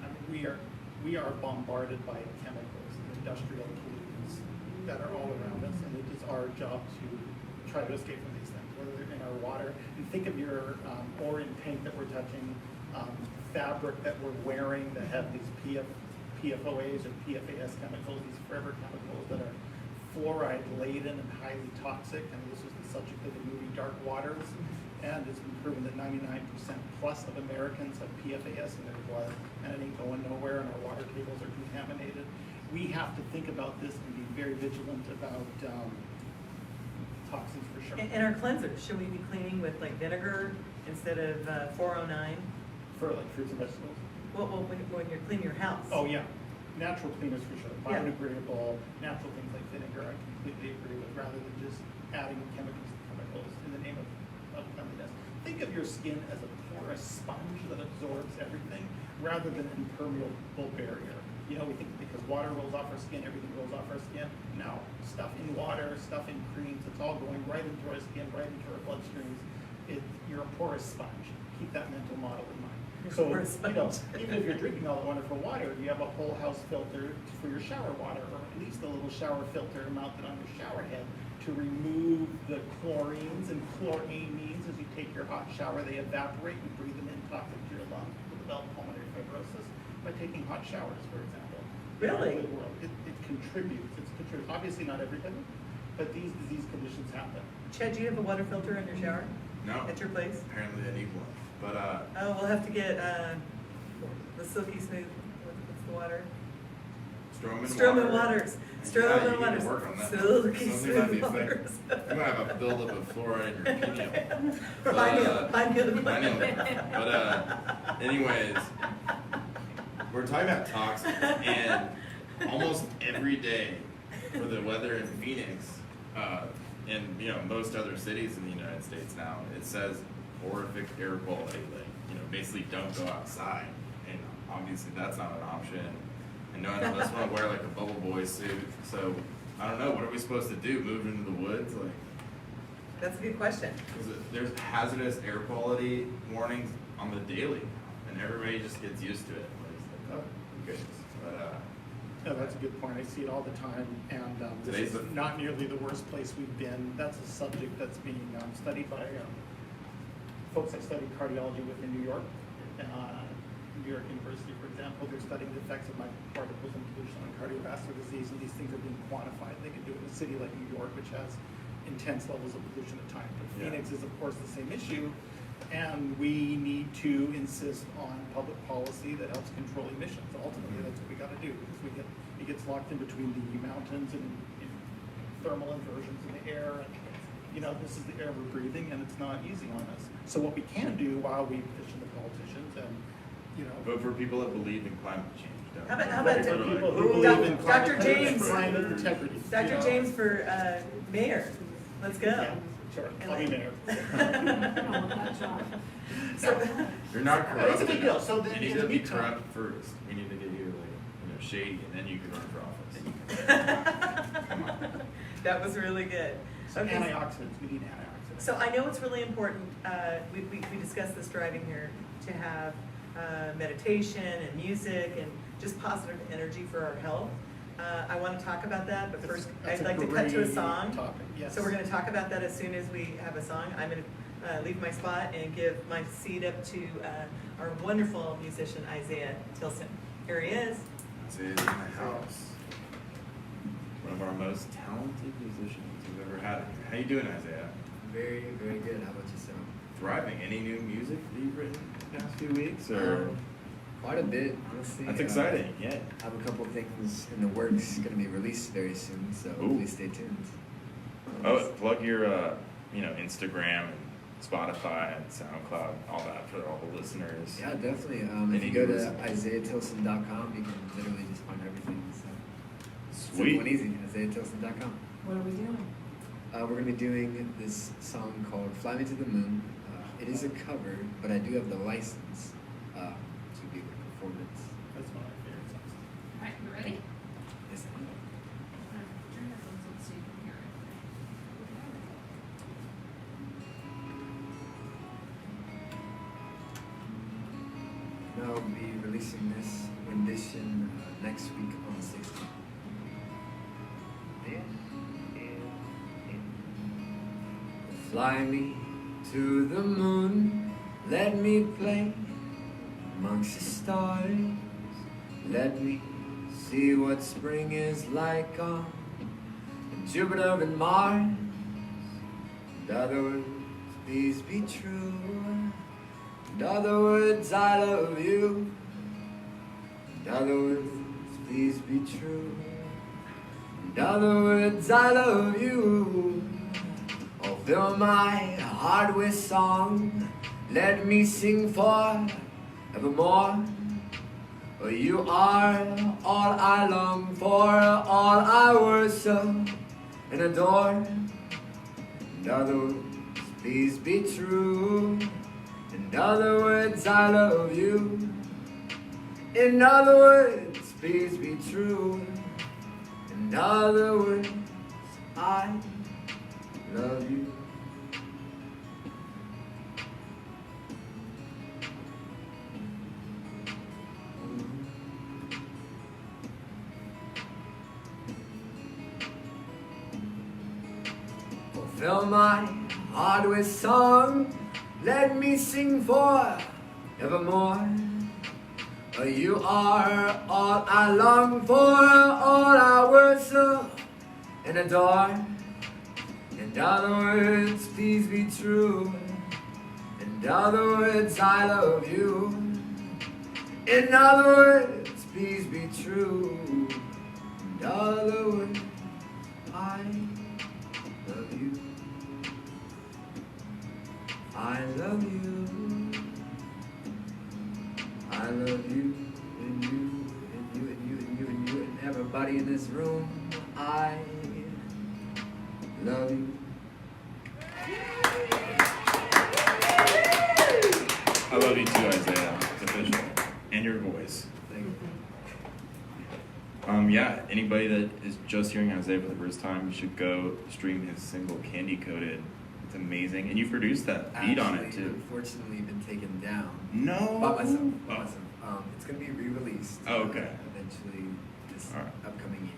I mean, we are bombarded by chemicals and industrial pollutants that are all around us, and it is our job to try to escape from these things, whether they're in our water. And think of your or in paint that we're touching, fabric that we're wearing that have these PFOAs or PFAS chemicals, these forever chemicals that are fluoride laden and highly toxic. And this was the subject of the movie Dark Waters. And it's been proven that 99% plus of Americans have PFAS in their blood, and it ain't going nowhere, and our water tables are contaminated. We have to think about this and be very vigilant about toxins for sure. And our cleansers, should we be cleaning with like vinegar instead of 409? For like fruits and vegetables. Well, when you're cleaning your house. Oh yeah, natural cleaners for sure. Yeah. Biodegradable, natural things like vinegar, I completely agree with, rather than just adding chemicals in the name of cleanliness. Think of your skin as a porous sponge that absorbs everything, rather than an impermeable barrier. You know, we think because water rolls off our skin, everything rolls off our skin. No, stuff in water, stuff in creams, it's all going right into our skin, right into our bloodstreams. You're a porous sponge. Keep that mental model in mind. So, even if you're drinking all the wonderful water, you have a whole house filter for your shower water, or at least a little shower filter mounted on your shower head to remove the chlorines and chloramines. As you take your hot shower, they evaporate, you breathe them in, toxic to your lungs, will develop pulmonary fibrosis. by taking hot showers, for example. Really? In the world. It contributes. Obviously not everybody, but these disease conditions happen. Chad, do you have a water filter in your shower No. at your place? Apparently I need one. But Oh, we'll have to get the silky smooth. What's the water? Stroman Waters. Yeah, Stroman you need to Waters. work on that. Silky Something might be smooth a thing. waters. You might have a buildup of fluoride in your pineal. Pineal. But anyways, we're talking about toxins, and almost every day for the weather in Phoenix, and most other cities in the United States now, it says horrific air quality, basically don't go outside, and obviously that's not an option. And none of us want to wear like a bubble boy suit, so I don't know. What are we supposed to do? Move into the woods? Like, That's a good question. there's hazardous air quality warnings on the daily, and everybody just gets used to it. It's like, oh, who cares? But No, that's a good point. I see it all the time, and this Today's is the- not nearly the worst place we've been. That's a subject that's being studied by folks I studied cardiology with in New York. New York University, for example, they're studying the effects of microparticles and pollution on cardiovascular disease, and these things are being quantified. They can do it in a city like New York, which has intense levels of pollution at times. But Yeah. Phoenix is, of course, the same issue, and we need to insist on public policy that helps control emissions. Ultimately, that's what we got to do, because it gets locked in between the mountains and thermal inversions in the air. And, this is the air we're breathing, and it's not easy on us. So what we can do while we petition the politicians and vote for people that believe in climate change. don't How about- vote how about for people people who Ooh, believe in Dr. James. climate integrity. Dr. James for mayor. Let's go. Yeah, sure. I'll be mayor. I don't want that job. You're not corrupt. It's a big deal. So then you need in to the be meantime- corrupt first. We need to get you shady, and then you can run for office. Come on. That was really good. So Okay. antioxidants, we need antioxidants. So I know it's really important, we discussed this driving here, to have meditation and music and just positive energy for our health. I want to talk about that, but first That's I'd a like to cut to a great song. topic, yes. So we're going to talk about that as soon as we have a song. I'm going to leave my spot and give my seat up to our wonderful musician, Isaiah Tilson. Here he is. Isaiah's in the house. One of our most talented musicians we've ever had. How you doing, Isaiah? Very, very good. How about yourself? Thriving. Any new music that you've written the past few weeks, or? Quite a bit, honestly. That's exciting. Yeah. I have a couple of things in the works going to be released very soon, so please stay tuned. Oh, plug your, Instagram and Spotify and SoundCloud, all that for all the listeners. Yeah, definitely. If Any you go to music? IsaiahTilson.com, you can literally just find everything. So Sweet. simple and easy. IsaiahTilson.com. What are we doing? We're going to be doing this song called "Fly Me to the Moon." It is a cover, but I do have the license to be the performance. That's one of my favorite songs. All right, you ready? Yes, Turn your headphones up so you can hear it. and I'll be releasing this rendition next week on the 16th. Fly me to the moon, let me play amongst the stars. Let me see what spring is like on Jupiter and Mars. In other words, please be true. In other words, I love you. In other words, please be true. In other words, I love you. Oh, fill my heart with song. Let me sing forevermore. Oh, you are all I long for, all I worship and adore. In other words, please be true. In other words, I love you. In other words, please be true. In other words, I love you. Fill my heart with song, let me sing forevermore. You are all I long for, all I worship and adore. In other words, please be true. In other words, I love you. In other words, please be true. In other words, I love you. I love you. I love you, and you, and you, and you, and you, and you, and everybody in this room. I love you. I love you too, Isaiah. It's official. And your voice. Thank you. Yeah, anybody that is just hearing Isaiah for the first time, you should go stream his single Candy Coated. It's amazing. And you produced that beat on it Actually, too. unfortunately, been taken down. No. By myself. Oh. It's going to be re-released. Oh, okay. Eventually, this All right. upcoming year.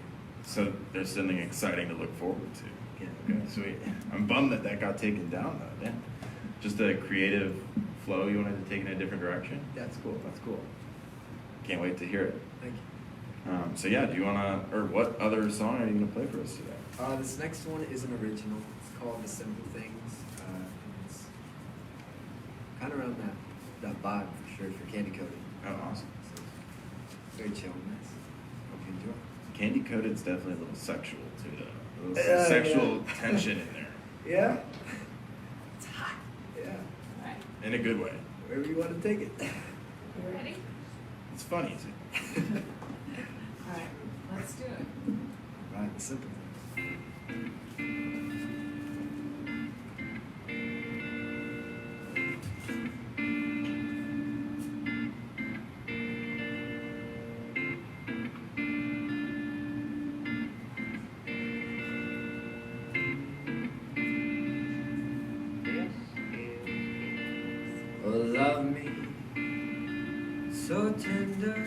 So there's something exciting to look forward to. Yeah. Okay, sweet. I'm bummed that got taken down though. Yeah. Just a creative flow you wanted to take in a different direction. That's cool. That's cool. Can't wait to hear it. Thank you. So yeah, do you wanna, or what other song are you gonna play for us today? This next one is an original. It's called The Simple Things. It's kind of around that vibe for sure for Candy Coated. Oh, awesome. So, very chill and nice. Hope you enjoy. Candy Coated's definitely a little sexual too, though. A little Yeah, sexual yeah. tension in there, Yeah? It's hot. Yeah. Alright, in a good way. Wherever you want to take it. you ready? It's funny too. Alright, let's do it. Right, The Simple Things. Oh, love me so tender,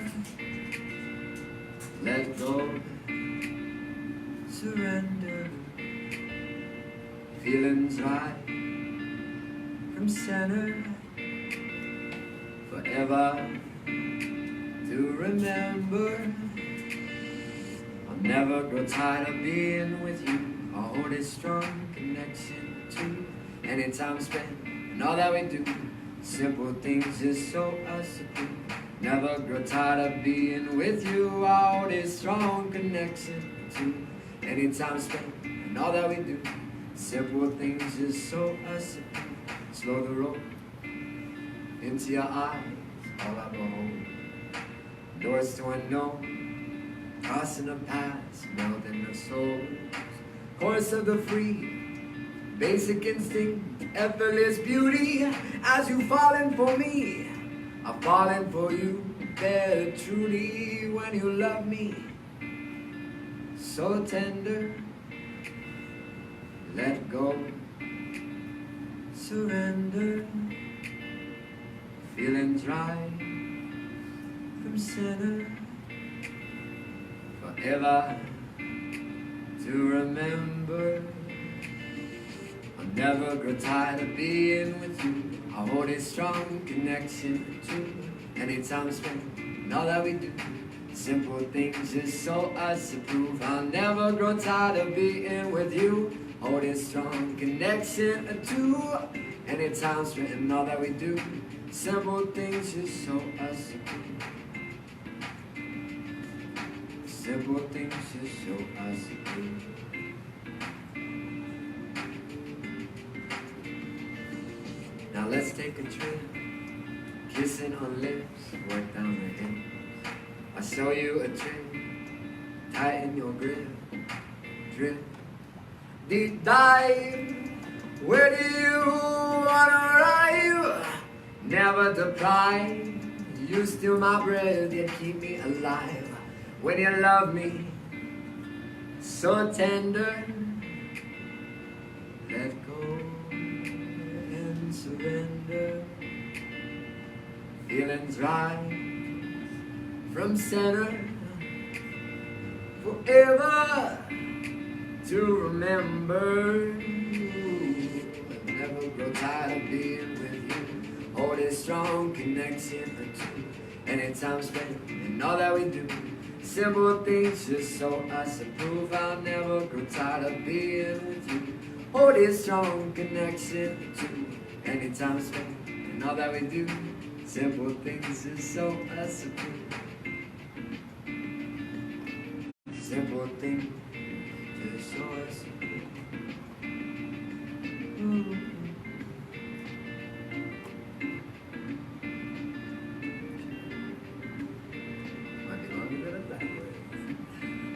let go, surrender, feelings right from center, forever to remember. I'll never grow tired of being with you. I'll hold a strong connection to any time spent and all that we do. Simple things is so us approved. Never grow tired of being with you. I'll hold a strong connection to any time spent and all that we do. Simple things is so us approved. Slow the road into your eyes, all I behold. Doors to unknown, crossing the paths, melting the souls. Course of the free, basic instinct, effortless beauty. As you falling for me, I'm falling for you. Better truly when you love me, so tender. Let go, surrender. Feelings right from center, forever to remember. I'll never grow tired of being with you. I'll hold a strong connection to any time spent and all that we do. Simple things is so us approve. I'll never grow tired of being with you. Hold a strong connection to any time spent and all that we do. Simple things is so us approve. Simple things is so us approve. Now let's take a trip, kissing on lips, work down the hips. I'll show you a trick, tighten your grip, drip, deep dive. Where do you wanna arrive? Never deprive, you steal my breath, you keep me alive. When you love me, so tender, let go and surrender. Feelings right from center, forever to remember. I'll never grow tired of being with you. Hold a strong connection to Anytime spent in all that we do. Simple things just so us approve. I'll never grow tired of being with you. Hold this strong connection to. Anytime spent in all that we do. Simple things just so us approve. Simple things just so us approve. Might be longer than that way.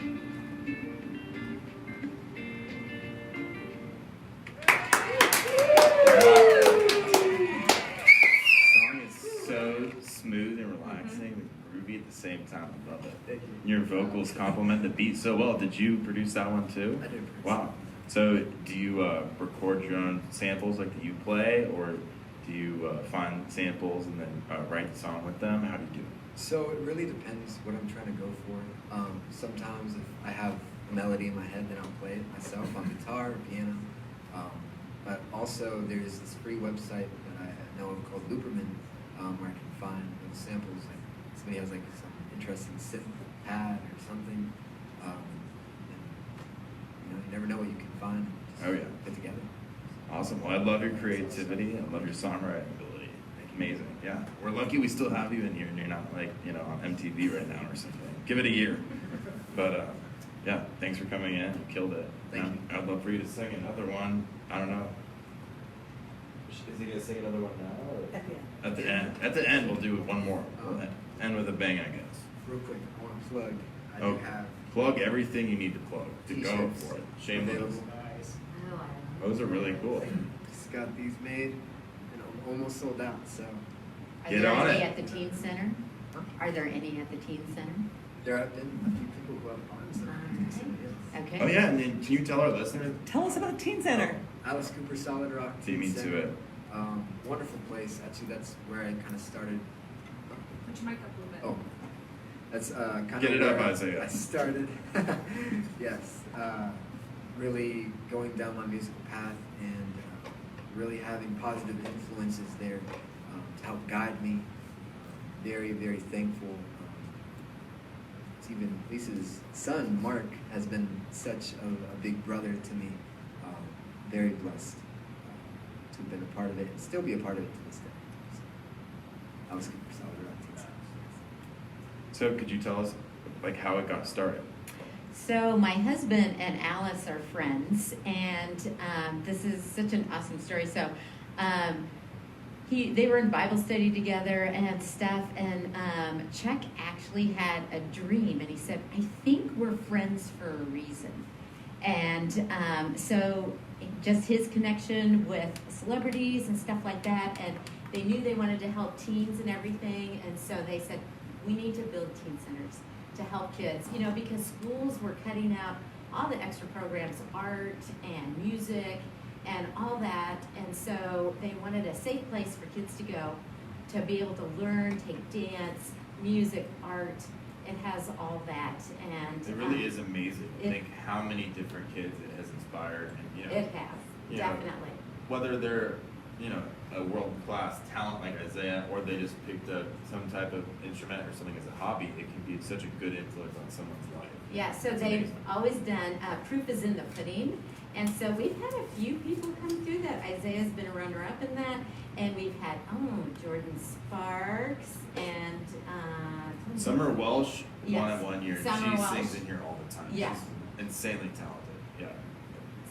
Song is so smooth and relaxing and groovy at the same time. I love it. Thank you. Your vocals complement the beat so well. Did you produce that one too? I did produce Wow. So do you record your own samples like that you play, or do you find samples and then write the song with them? How do you do it? So it really depends what I'm trying to go for. Sometimes if I have a melody in my head, then I'll play it myself on guitar or piano. But also there's this free website that I know of called Looperman, where I can find like samples. Like somebody has like some interesting synth pad or something. And, you never know what you can find. Oh yeah. Put together. Awesome. Well, I love your creativity. I love your songwriting ability. Amazing. Yeah. We're lucky we still have you in here and you're not like, on MTV right now or something. Give it a year. But yeah, thanks for coming in. You killed it. Thank you. I'd love for you to sing another one. I don't know. Is he going to sing another one now? Or? At the end. At the end. At the end, we'll do one more. We'll end with a bang, I guess. Real quick, I want to plug. I Oh, do have plug everything you need to plug to go T-shirts for it. Shameless. available. Oh, I don't know. Those are really cool. Just got these made and I'm almost sold out. So Are Get there on any it. at the teen center? Are there any at the teen center? there have been a few people who have bought some. Okay. Oh yeah, and then can you tell our listeners? Tell us about the Teen Center. Alice Cooper Solid Rock. See me Teen to Center. it. Wonderful place. Actually, that's where I kind of started. Put your mic up a little bit. Oh, that's kind of Get it up, where Isaiah. I started. Yes, really going down my musical path and really having positive influences there to help guide me. Very, very thankful. It's even Lisa's son, Mark, has been such a big brother to me. Very blessed to have been a part of it and still be a part of it to this day. So, I was super solid around Teen Center. So could you tell us like how it got started? So my husband and Alice are friends, and this is such an awesome story. So they were in Bible study together and stuff, and Chuck actually had a dream, and he said, "I think we're friends for a reason." And so just his connection with celebrities and stuff like that, and they knew they wanted to help teens and everything, and so they said, we need to build teen centers to help kids, because schools were cutting out all the extra programs, art and music and all that, and so they wanted a safe place for kids to go to be able to learn, take dance, music, art. It has all that, and It really is amazing to it- think how many different kids it has inspired, and It has, you know, definitely. whether they're a world class talent like Isaiah, or they just picked up some type of instrument or something as a hobby, it can be such a good influence on someone's life. Yeah, so It's they've amazing. always done, proof is in the pudding, and so we've had a few people come through that. Isaiah's been a runner-up in that, and we've had, Jordan Sparks, and, Summer Welsh won Yes. it one year. Summer She Welsh. sings in here all the time. Yeah. She's insanely talented. Yeah.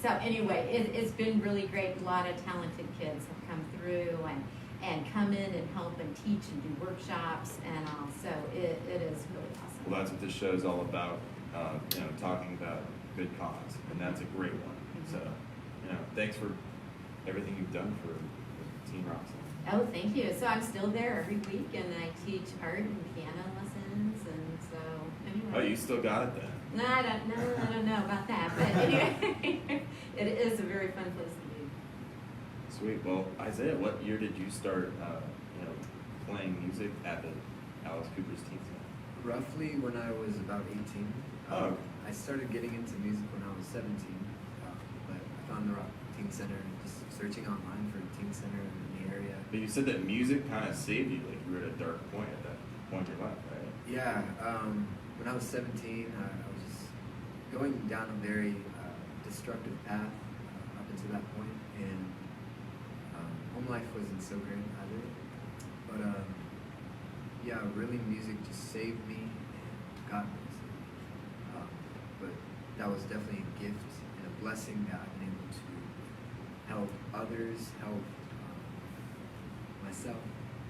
so anyway, it's been really great. A lot of talented kids have come through and come in and help and teach and do workshops and all, so it is really awesome. Well, that's what this show is all about. Talking about good cause, and that's a great one. So, thanks for everything you've done for Teen Rock Center. Oh, thank you. So I'm still there every week, and I teach art and piano lessons, and so anyway. Oh, you still got it then? No, I don't know about that, but anyway, it is a very fun place to be. Sweet. Well, Isaiah, what year did you start, playing music at the Alice Cooper's Teen Center? Roughly when I was about 18. Oh. I started getting into music when I was 17, but I found the Rock Teen Center just searching online for a teen center in the area. But you said that music kind of saved you, like you were at a dark point at that point in your life, right? Yeah, when I was 17, I was just going down a very destructive path up until that point, and home life wasn't so great either. But yeah, really, music just saved me and got me. But that was definitely a gift and a blessing that I've been able to help others, help myself.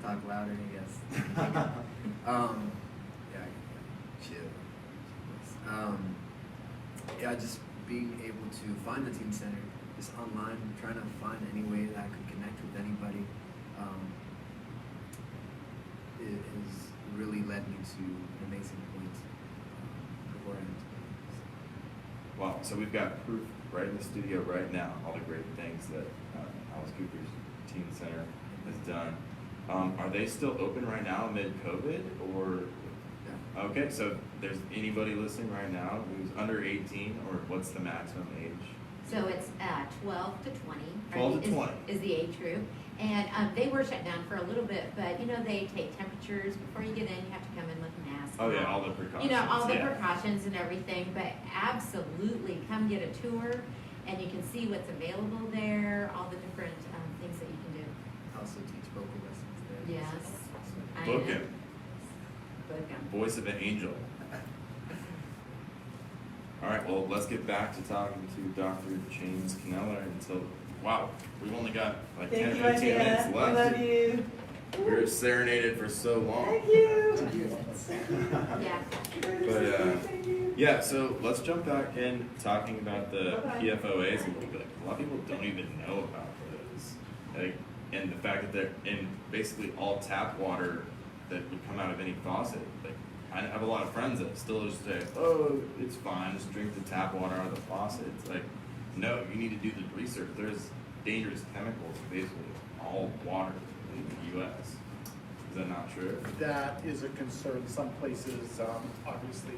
Talk louder, I guess. Yeah, chill. Yeah, just being able to find the teen center, just online, trying to find any way that I could connect with anybody. It has really led me to an amazing point of where I am today. Wow, so we've got proof right in the studio right now, all the great things that Alice Cooper's Teen Center has done. Are they still open right now amid COVID, or? Yeah. Okay, so there's anybody listening right now who's under 18, or what's the maximum age? So it's 12 to 20. 12 to 20. Is the age group. And they were shut down for a little bit, but they take temperatures before you get in. You have to come in with a mask. Oh yeah, all the precautions. All the yeah. precautions and everything, but absolutely come get a tour, and you can see what's available there, all the different things that you can do. I also teach vocal lessons there. Yes. I Book know. him. Book 'em. Voice of an angel. All right, well, let's get back to talking to Dr. James Kneller until, wow, we've only got like 10 Thank or you, 15 Isaiah. minutes I left. love you. We were serenaded for so long. Thank you. Yeah. But yeah, so let's jump back in talking about the PFOAs a little bit. A lot of people don't even know about those. Like, and the fact that they're in basically all tap water that would come out of any faucet. Like, I have a lot of friends that still just say, oh, it's fine, just drink the tap water out of the faucet. It's like, no, you need to do the research. There's dangerous chemicals in basically all water in the U.S. Is that not true? That is a concern. Some places, obviously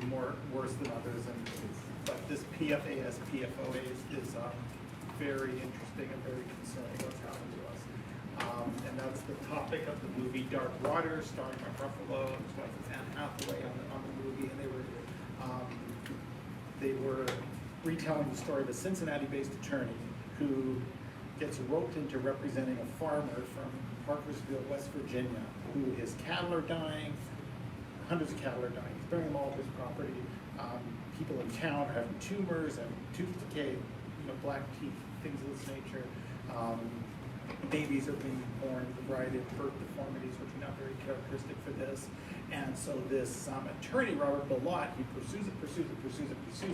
worse than others, but this PFAS, PFOAs is very interesting and very concerning what's happened to us. And that's the topic of the movie Dark Water, starring Mark Ruffalo and his wife Anne Hathaway on the movie, and they were retelling the story of a Cincinnati-based attorney who gets roped into representing a farmer from Parkersville, West Virginia, who his cattle are dying, hundreds of cattle are dying. He's burying them all over his property. People in town are having tumors and tooth decay, black teeth, things of this nature. Babies are being born with a variety of birth deformities, which are not very characteristic for this. And so this attorney, Robert Belot, he pursues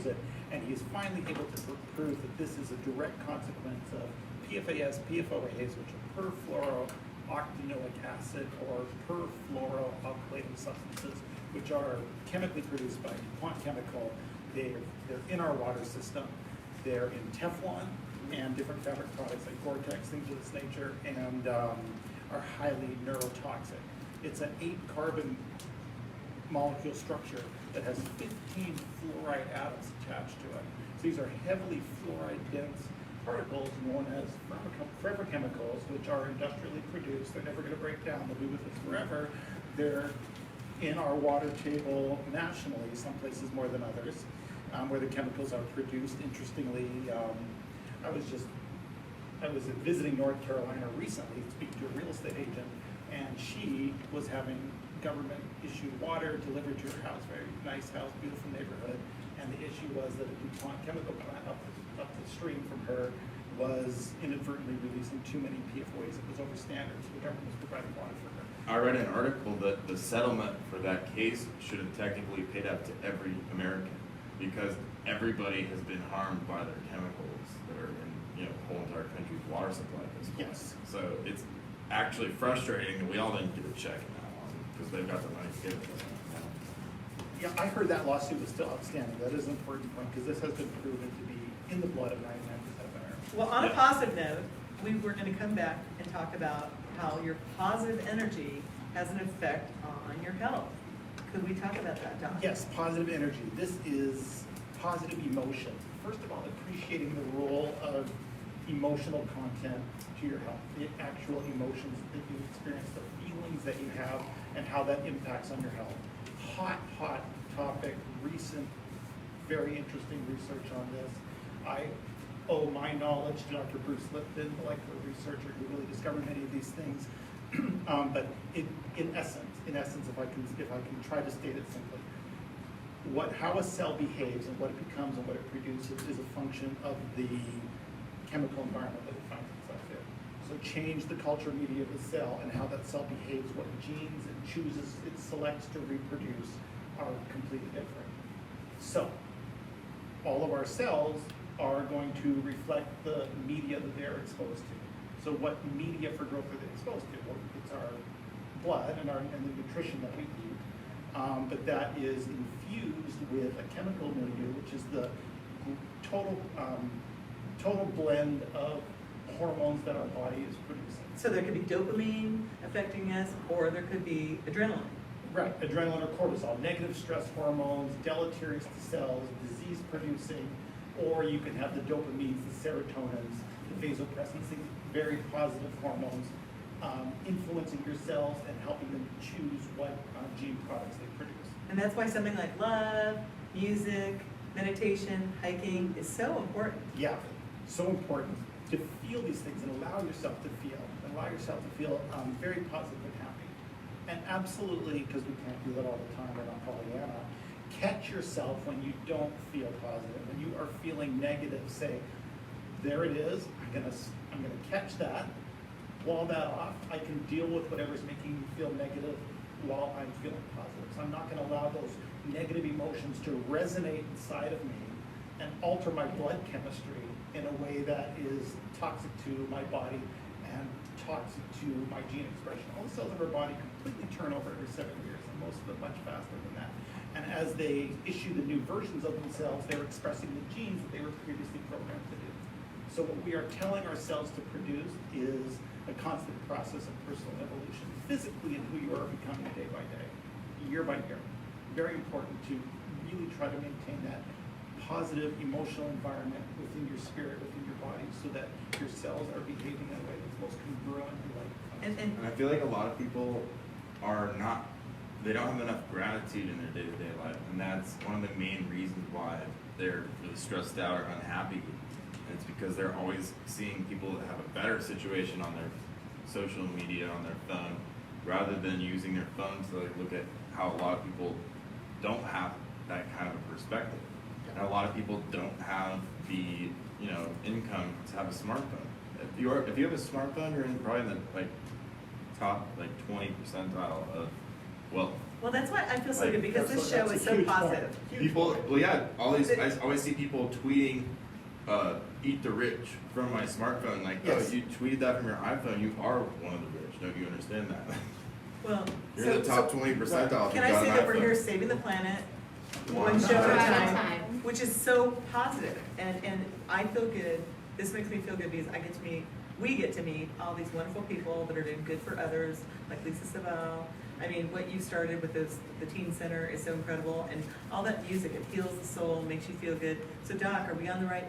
it, and he is finally able to prove that this is a direct consequence of PFAS, PFOAs, which are perfluorooctanoic acid or perfluoroalkylating substances, which are chemically produced by DuPont Chemical. They're in our water system. They're in Teflon and different fabric products like Gore-Tex, things of this nature, and are highly neurotoxic. It's an 8-carbon molecule structure that has 15 fluoride atoms attached to it. So these are heavily fluoride-dense particles known as forever chemicals, which are industrially produced. They're never going to break down. They'll be with us forever. They're in our water table nationally, some places more than others, where the chemicals are produced. Interestingly, I was visiting North Carolina recently, speaking to a real estate agent, and she was having government-issued water delivered to her house, very nice house, beautiful neighborhood, and the issue was that a DuPont chemical plant up the stream from her was inadvertently releasing too many PFOAs. It was over standards. The government was providing water for her. I read an article that the settlement for that case should have technically paid out to every American because everybody has been harmed by their chemicals that are in the whole entire country's water supply at this point. Yes. So it's actually frustrating that we all didn't get a check in that one because they've got the money to give it to us. Yeah, I heard that lawsuit was still outstanding. That is an important point because this has been proven to be in the blood of 99% of Americans. Well, on a Yeah. positive note, we were going to come back and talk about how your positive energy has an effect on your health. Could we talk about that, Doc? Yes, positive energy. This is positive emotion. First of all, appreciating the role of emotional content to your health, the actual emotions that you experience, the feelings that you have, and how that impacts on your health. Hot topic, recent, very interesting research on this. I owe my knowledge to Dr. Bruce Lipton, molecular researcher who really discovered many of these things. But in essence, if I can try to state it simply, how a cell behaves and what it becomes and what it produces is a function of the chemical environment that it finds itself in. So change the culture media of the cell and how that cell behaves, what genes it chooses, it selects to reproduce are completely different. So all of our cells are going to reflect the media that they're exposed to. So what media for growth are they exposed to? Well, it's our blood and the nutrition that we eat. But that is infused with a chemical milieu, which is the total blend of hormones that our body is producing. So there could be dopamine affecting us, or there could be adrenaline. Right, adrenaline or cortisol, negative stress hormones, deleterious to cells, disease producing, or you can have the dopamines, the serotonins, the vasopressins, these very positive hormones influencing your cells and helping them choose what gene products they produce. And that's why something like love, music, meditation, hiking is so important. Yeah, so important to feel these things and allow yourself to feel very positive and happy. And absolutely, because we can't do that all the time, we're not Pollyanna, catch yourself when you don't feel positive, when you are feeling negative. Say, there it is, I'm gonna catch that, wall that off. I can deal with whatever's making me feel negative while I'm feeling positive. So I'm not gonna allow those negative emotions to resonate inside of me and alter my blood chemistry in a way that is toxic to my body and toxic to my gene expression. All the cells of our body completely turn over every 7 years, and most of them much faster than that. And as they issue the new versions of themselves, they're expressing the genes that they were previously programmed to do. So what we are telling ourselves to produce is a constant process of personal evolution, physically in who you are becoming day by day, year by year. Very important to really try to maintain that positive emotional environment within your spirit, within your body, so that your cells are behaving in a way that's most congruent and like. And I feel like a lot of people they don't have enough gratitude in their day-to-day life, and that's one of the main reasons why they're really stressed out or unhappy. And it's because they're always seeing people that have a better situation on their social media, on their phone, rather than using their phone to look at how a lot of people don't have that kind of a perspective. And a lot of people don't have the income to have a smartphone. If you have a smartphone, you're in probably in the top 20 percentile of wealth. well, that's why I feel so good, because this show is so positive. People, well, yeah, I always see people tweeting, "Eat the rich" from my smartphone. Like, Yes. oh, you tweeted that from your iPhone. You are one of the rich. Don't you understand that? Well, You're in the top 20 percentile. Can I say that we're here saving the planet, one show at a time, which is so positive, and I feel good. This makes me feel good because we get to meet all these wonderful people that are doing good for others, like Lisa Savell. I mean, what you started with the Teen Center is so incredible, and all that music, it heals the soul, makes you feel good. So Doc, are we on the right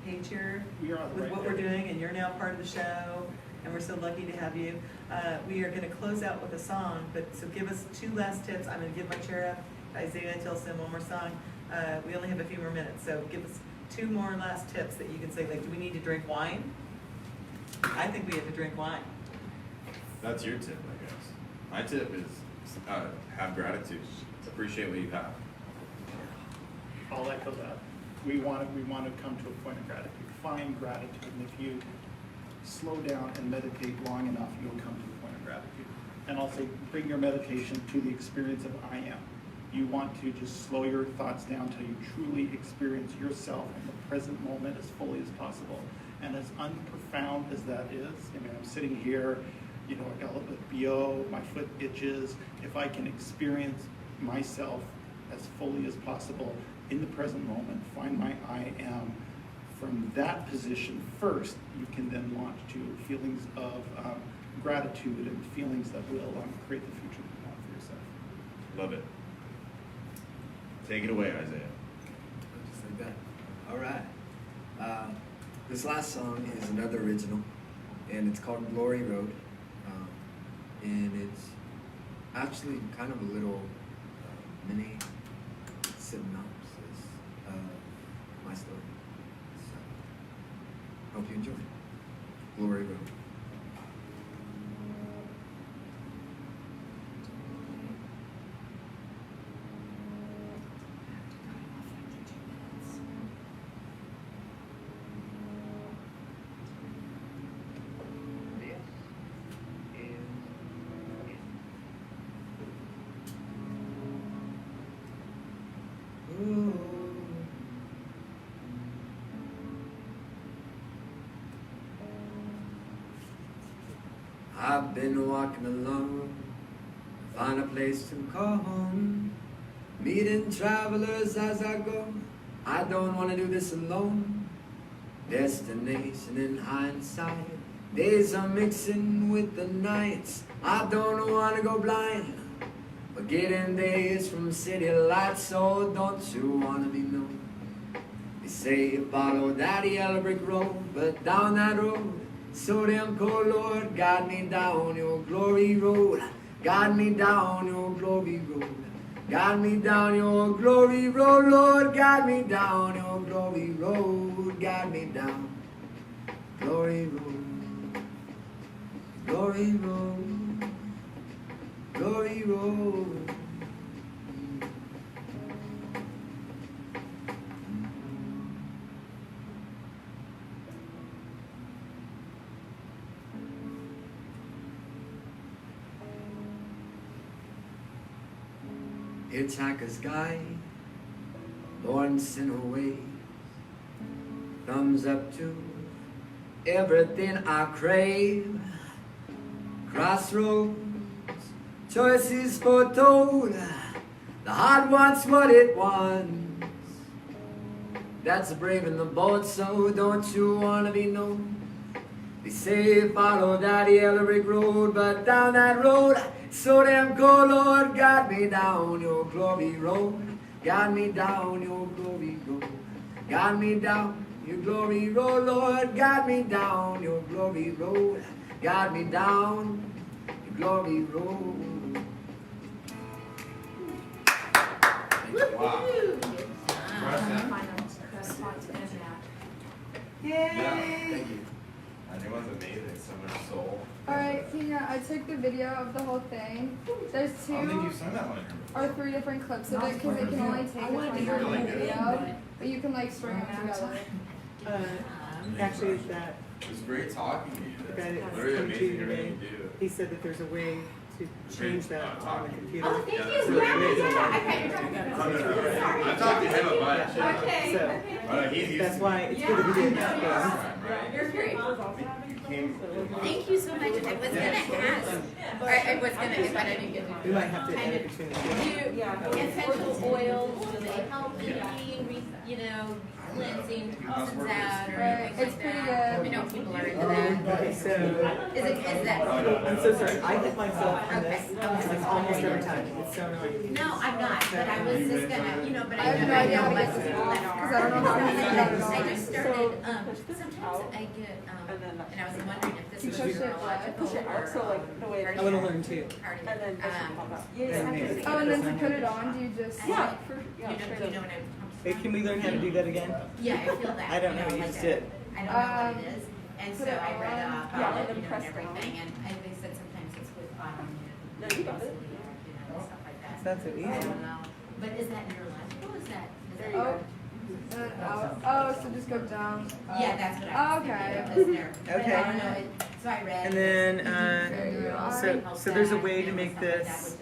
page here? We are on the with right what page. we're doing, and you're now part of the show, and we're so lucky to have you. We are gonna close out with a song, so give us 2 last tips. I'm gonna give my chair up, Isaiah Tilson, one more song. We only have a few more minutes, so give us 2 more last tips that you can say, like, do we need to drink wine? I think we have to drink wine. That's your tip, I guess. My tip is have gratitude. Appreciate what you have. I'll echo that. We want to come to a point of gratitude. Find gratitude, and if you slow down and meditate long enough, you'll come to the point of gratitude. And I'll say, bring your meditation to the experience of I am. You want to just slow your thoughts down until you truly experience yourself in the present moment as fully as possible. And as unprofound as that is, I mean, I'm sitting here, I got a little bit of BO, my foot itches. If I can experience myself as fully as possible in the present moment, find my I am, from that position first, you can then launch to feelings of gratitude and feelings that will create the future that you want for yourself. Love it. Take it away, Isaiah. Just like that. All right. This last song is another original, and it's called Glory Road. And it's actually kind of a little mini synopsis of my story. So, hope you enjoy. Glory Road. I've been walking alone, find a place to call home, meeting travelers as I go. I don't want to do this alone. Destination in hindsight, days are mixing with the nights. I don't want to go blind, forgetting days from city lights. So don't you want to be known? They say follow that yellow brick road, but down that road so damn cold, Lord, guide me down your glory road. Guide me down your glory road. Guide me down your glory road, Lord. Guide me down your glory road. Guide me down glory road. Glory road. Glory road. Hitchhiker's guide, born sinner ways, thumbs up to everything I crave. Crossroads, choices foretold, the heart wants what it wants. That's brave in the boat, so don't you wanna be known? They say follow that yellow brick road, but down that road so damn cold, Lord, guide me down your glory road. Guide me down your glory road. Guide me down your glory road, Lord. Guide me down your glory road. Guide me down your glory road. Wow. Yay! Yeah, thank you. And it was amazing, so much soul. Alright, Tina, I took the video of the whole thing. There's I don't think two you've sung that one in here. or three different clips of it because it can only take a 20-minute video, but you can like string them together. Actually, that It was great talking to you. the guy that That's was literally coming to you amazing today, everything you do. he said that there's a way to change that on the computer. Oh, thank Yeah, you. that's Yeah, really yeah. I thought you were talking No, about no, no. I talked to him a bunch. Yeah. Okay. So, But he's used that's to why it's good that we did that. right? You're great. Came, Thank you so much. I was gonna ask, or I was gonna, if I didn't get We might have to edit between the two. do essential oils, do they help in, you know, cleansing toxins out or anything It's like pretty that? good. We know people are into that. Okay, so, Is that? I'm so sorry, I hit myself on this, like almost every time, it's so annoying. No, I'm not, but I was just gonna, you know, but I have no I idea know how to my get this people off, that 'cause are. I don't know how to use it at all. I just started, sometimes I get, and I was wondering if this You was push it neurological or. I wanna learn too. Oh, and then to put it on, do you just You know what I'm. Hey, can we learn how to do that again? Yeah, I feel that. I don't know, you you like just a- did. I don't know what it is, and put so it I read on. up Yeah, on and it, then you know, press and everything, down. and they said sometimes it's with autoimmune. No, you got it. And stuff like that. It's not so easy. I don't know, but is that neurological, is that? Oh. Oh, so just go down. Yeah, that's what I Oh, was okay. thinking, is there, but Okay. I don't know, so I read. And then, so there's a way to make this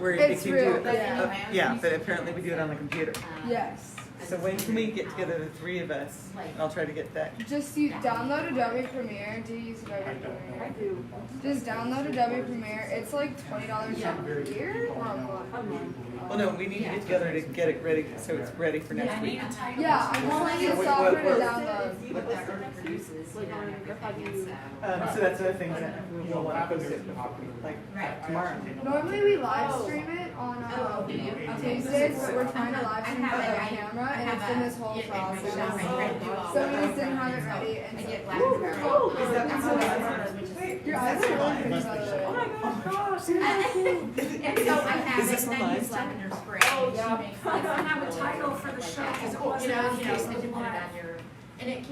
where you It's can real, do, yeah. yeah, but apparently we do it on the computer. Yes. So when can we get together, the three of us? I'll try to get that. Just you download Adobe Premiere. Do you use Adobe Premiere? do. Just download Adobe Premiere. It's like $20 a year or a month. Well, no, we need to get together to get it ready, so it's ready for next week. Yeah, I'm just using software to download. What doctor produces, you know, and everything, and so. So that's another thing that we'll want to post it, like, tomorrow. Normally we live stream it on Tuesdays, but we're trying to live stream with a camera. and it's been this whole process. Right, right, right. So we just didn't have it ready, and I so. get blackberry. Your eyes are really pretty, by the way. Oh my gosh. And so I have Is this it, and I live use still? lavender spray. Oh, She yeah. makes I it don't have a really title good, for the like show that. because it You wasn't know, on so you Facebook put it Live. on your, and it keeps.